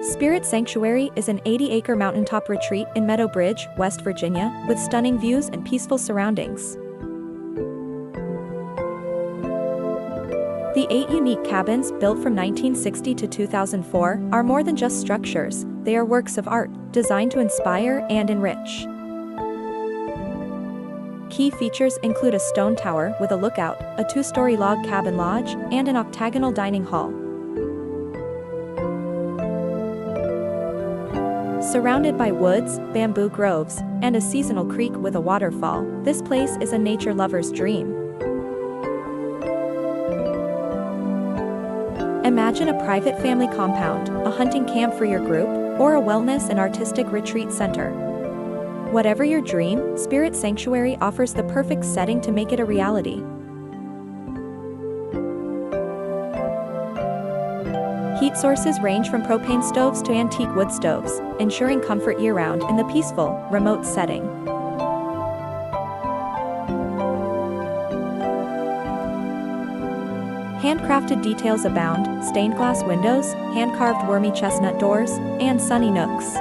Spirit Sanctuary is an 80-acre mountaintop retreat in Meadow, West Virginia, with stunning views and peaceful surroundings. The 8 unique cabins, built from 1960 to 2004, are more than just structures. They are works of art, designed to inspire and enrich. Key features include a stone tower with a lookout, a 2-story log cabin lodge, and an octagonal dining hall. Surrounded by woods, bamboo groves, and a seasonal creek with a waterfall, this place is a nature lover's dream. Imagine a private family compound, a hunting camp for your group, or a wellness and artistic retreat center. Whatever your dream, Spirit Sanctuary offers the perfect setting to make it a reality. Heat sources range from propane stoves to antique wood stoves, ensuring comfort year-round in the peaceful, remote setting. Handcrafted details abound: stained glass windows, hand-carved wormy chestnut doors, and sunny nooks,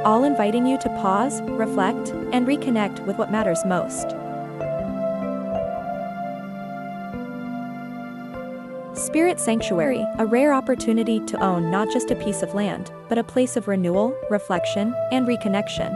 all inviting you to pause, reflect, and reconnect with what matters most. Spirit Sanctuary, a rare opportunity to own not just a piece of land, but a place of renewal, reflection, and reconnection.